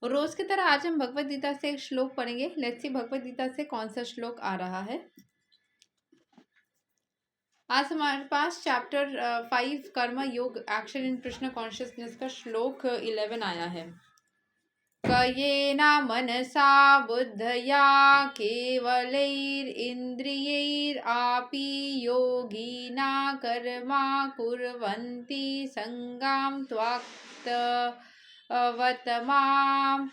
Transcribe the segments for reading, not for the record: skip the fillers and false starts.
रोज की तरह आज हम भगवत गीता से एक श्लोक पढ़ेंगे। लेट्स सी भगवत गीता से कौन सा श्लोक आ रहा है। आज हमारे पास चैप्टर 5 कर्म योग एक्शन इन कृष्ण कॉन्शियसनेस का श्लोक 11 आया है। कयेना मनसा बुद्धया केवलैरिन्द्रियैरापि योगिना कर्मा कुर्वन्ति संगां त्वाक्तवतमाम्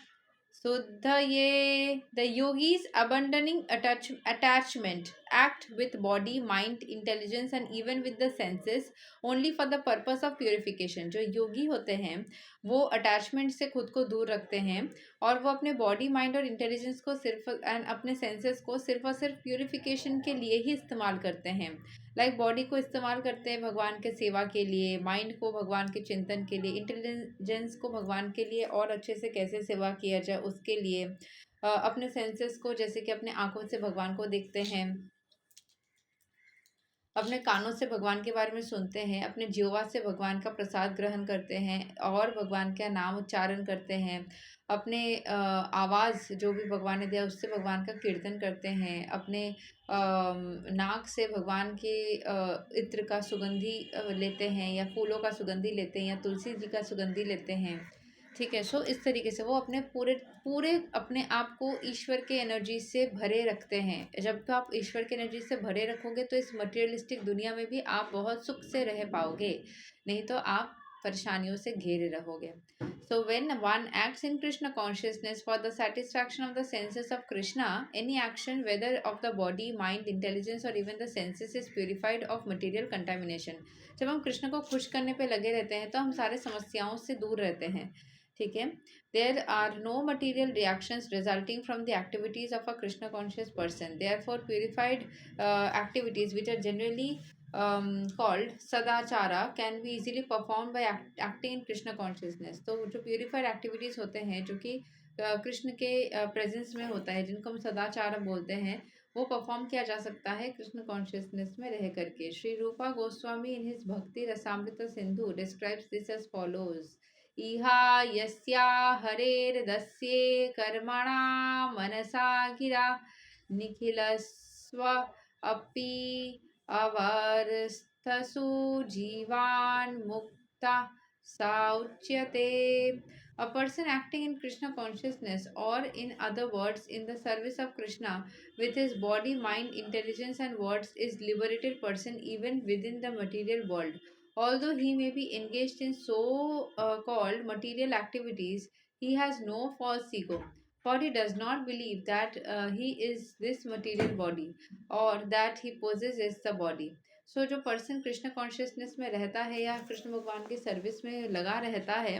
Suddhaye. The yogis abandoning attachment act with body, mind, intelligence and even with the senses only for the purpose of purification. जो योगी होते हैं वो अटैचमेंट से खुद को दूर रखते हैं और वो अपने बॉडी, माइंड और इंटेलिजेंस को सिर्फ एंड अपने सेंसेस को सिर्फ और सिर्फ प्यूरिफिकेशन के लिए ही इस्तेमाल करते हैं। लाइक बॉडी को इस्तेमाल करते हैं भगवान के सेवा के लिए, माइंड को भगवान के चिंतन के लिए, इंटेलिजेंस को भगवान के लिए और अच्छे से कैसे सेवा किया जाए उसके लिए, अपने सेंसेस को जैसे कि अपने आंखों से भगवान को देखते हैं, अपने कानों से भगवान के बारे में सुनते हैं, अपने जीवा से भगवान का प्रसाद ग्रहण करते हैं और भगवान का नाम उच्चारण करते हैं, अपने आवाज़ जो भी भगवान ने दिया उससे भगवान का कीर्तन करते हैं, अपने नाक से भगवान के इत्र का सुगंधी लेते हैं या फूलों का सुगंधी लेते हैं या तुलसी जी का सुगंधी लेते हैं। ठीक है, सो इस तरीके से वो अपने पूरे पूरे अपने आप को ईश्वर के एनर्जी से भरे रखते हैं। जब तो आप ईश्वर के एनर्जी से भरे रखोगे तो इस मटेरियलिस्टिक दुनिया में भी आप बहुत सुख से रह पाओगे, नहीं तो आप परेशानियों से घिरे रहोगे। So when one acts in Krishna consciousness for the satisfaction of the senses of Krishna, any action whether of the body, mind, intelligence or even the senses is purified of material contamination. जब हम कृष्ण को खुश करने पे लगे रहते हैं तो हम सारे समस्याओं से दूर रहते हैं। ठीक है, there are no material reactions resulting from the activities of a Krishna conscious person. Therefore purified activities which are generally called sadachara can be easily performed by acting in Krishna consciousness. तो जो purified activities होते हैं जो कि कृष्ण के presence में होता है, जिनको हम सदाचार बोलते हैं, वो परफॉर्म किया जा सकता है कृष्ण कॉन्शियसनेस में रह करके। Shri Rupa Goswami in his Bhakti Rasamrita Sindhu describes this as follows. इहा यस्या हरेर्दस्ये कर्मणा मनसा गिरा निखिलस्व अपि अवर्स्थसु जीवान् मुक्ता सा उच्यते। A person acting in Krishna consciousness, or in other words, in the service of Krishna, with his body, mind, intelligence, and words, is liberated person even within the material world. Although he may be engaged in so called material activities, he has no false ego, for he does not believe that he is this material body or that he possesses the body. सो जो person Krishna consciousness में रहता है या कृष्ण भगवान की service में लगा रहता है,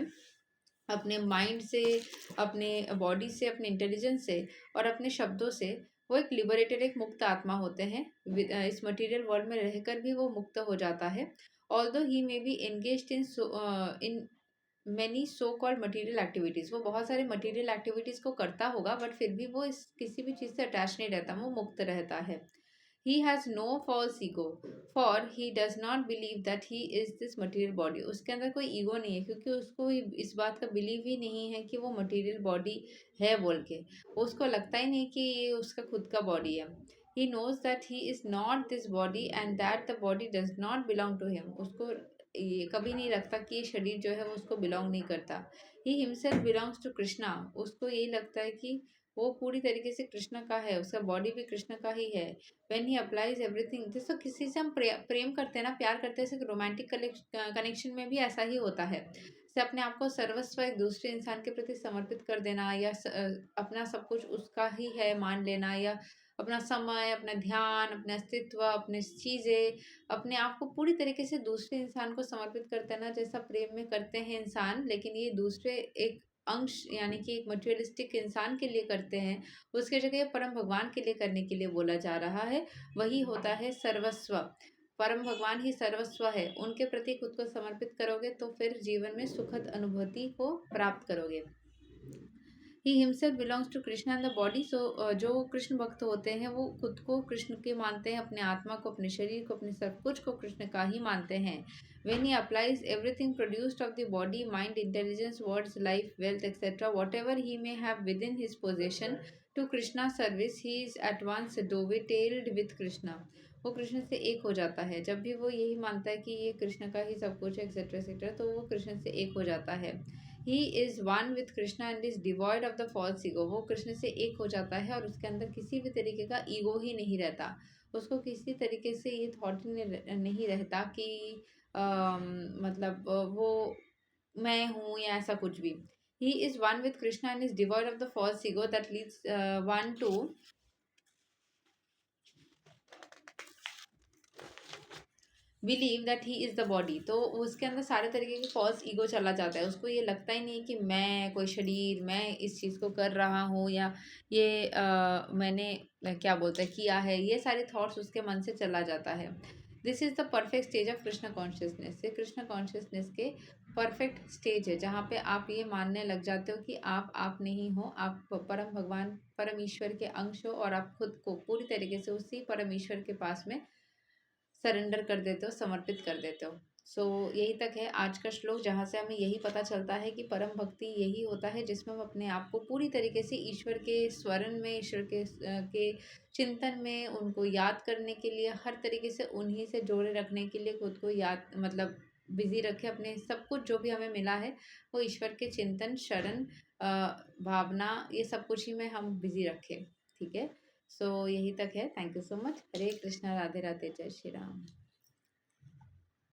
अपने माइंड से, अपने बॉडी से, अपने इंटेलिजेंस से और अपने शब्दों से, वो एक लिबरेटेड, एक मुक्त आत्मा होते हैं। इस मटेरियल वर्ल्ड में रहकर भी वो मुक्त हो जाता है। Although he may be engaged in many so called material activities, वो बहुत सारे मटेरियल एक्टिविटीज़ को करता होगा बट फिर भी वो इस किसी भी चीज़ से अटैच नहीं रहता, वो मुक्त रहता है। He has no false ego, for he does not believe that he is this material body. उसके अंदर कोई ईगो नहीं है क्योंकि उसको इस बात का बिलीव ही नहीं है कि वो मटेरियल बॉडी है बोल के। उसको लगता ही नहीं कि ये उसका खुद का बॉडी है। He knows that he is not this body and that the body does not belong to him. उसको ये कभी नहीं लगता कि ये शरीर जो है वो उसको बिलोंग नहीं करता। He himself belongs to Krishna. उसको यही लगता है कि वो पूरी तरीके से कृष्ण का है, उसका बॉडी भी कृष्ण का ही है। व्हेन ही अप्लाइज एवरीथिंग, जैसे किसी से हम प्रेम करते हैं ना, प्यार करते हैं, रोमांटिक कनेक्शन में भी ऐसा ही होता है। जैसे अपने आप को सर्वस्व एक दूसरे इंसान के प्रति समर्पित कर देना या अपना सब कुछ उसका ही है मान लेना, या अपना समय, अपना ध्यान, अपने अस्तित्व, अपने चीज़ें, अपने आप को पूरी तरीके से दूसरे इंसान को समर्पित कर देना, जैसा प्रेम में करते हैं इंसान, लेकिन ये दूसरे एक अंश यानी कि एक मटेरियलिस्टिक इंसान के लिए करते हैं, उसके जगह परम भगवान के लिए करने के लिए बोला जा रहा है। वही होता है सर्वस्व। परम भगवान ही सर्वस्व है, उनके प्रति खुद को समर्पित करोगे तो फिर जीवन में सुखद अनुभूति को प्राप्त करोगे। He himself belongs to Krishna and the body. So जो कृष्ण भक्त होते हैं वो खुद को कृष्ण के मानते हैं, अपने आत्मा को, अपने शरीर को, अपने सब कुछ को कृष्ण का ही मानते हैं। When he applies everything produced of the body, mind, intelligence, words, life, wealth, etc., whatever he may have within his possession, to Krishna's service, he is at once dovetailed with Krishna. वो कृष्ण से एक हो जाता है। जब भी वो यही मानता है कि ये कृष्ण का ही सब कुछ है एक्सेट्रा एक्सेट्रा, तो वो कृष्ण से एक हो जाता है। He is one with Krishna and is devoid of the false ego. वो कृष्ण से एक हो जाता है और उसके अंदर किसी भी तरीके का ईगो ही नहीं रहता। उसको किसी तरीके से ये थॉट ही नहीं रहता कि मतलब वो मैं हूँ या ऐसा कुछ भी। He is one with Krishna and is devoid of the false ego that leads one to believe that he is the body. तो उसके अंदर सारे तरीके के फॉल्स ईगो चला जाता है। उसको ये लगता ही नहीं कि मैं कोई शरीर, मैं इस चीज़ को कर रहा हूँ या ये मैंने क्या बोलते हैं किया है, ये सारे थॉट्स उसके मन से चला जाता है। This is the perfect stage of Krishna consciousness. ये कृष्ण कॉन्शियसनेस के परफेक्ट स्टेज है जहाँ पे आप ये मानने लग जाते हो कि आप नहीं हो, आप परम भगवान, परम ईश्वर के अंश हो और आप खुद को पूरी तरीके से उसी परम ईश्वर के पास में सरेंडर कर देते हो, समर्पित कर देते हो। सो यही तक है आज का श्लोक, जहाँ से हमें यही पता चलता है कि परम भक्ति यही होता है जिसमें हम अपने आप को पूरी तरीके से ईश्वर के स्वरण में, ईश्वर के चिंतन में, उनको याद करने के लिए, हर तरीके से उन्हीं से जोड़े रखने के लिए खुद को याद मतलब बिजी रखे। अपने सब कुछ जो भी हमें मिला है वो ईश्वर के चिंतन, शरण, भावना, ये सब कुछ ही में हम बिजी रखें। ठीक है, सो यही तक है। Thank you so much. Hare Krishna, Radhe Radhe, जय श्री राम।